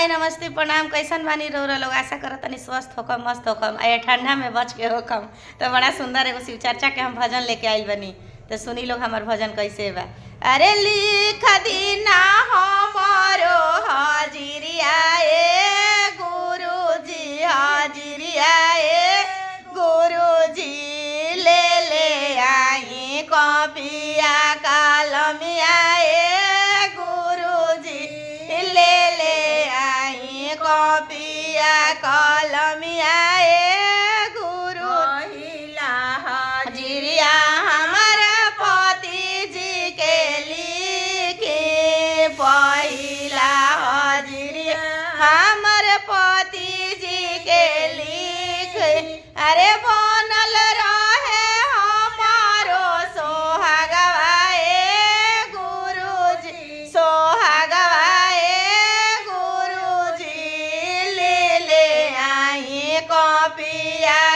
हाय नमस्ते प्रणाम। कैसन बानी रउरा लोग? आशा करत तनी स्वस्थ होकम, मस्त होकम, ए ठंडा में बच के होकम। तो बड़ा सुंदर एगो शिव चर्चा के हम भजन लेके आइल बनी। तो सुनी लोग हमार भजन कैसे बा। अरे लिख दीना हमारो हाजिरिया ए गुरुजी, हाजिरिया ए गुरुजी, ले आई कॉपिया कलमिया ए गुरुजी, ले आई कॉपिया कलमिया ए गुरु। पहिला हाजिरिया हमर पति जी के लिखे, पहिला हाजिरिया हमर पति जी के लिख। अरे बनल रहे हमारो सोहागवा ए गुरुजी, सोहागवा ए गुरुजी, ले आई कॉपिया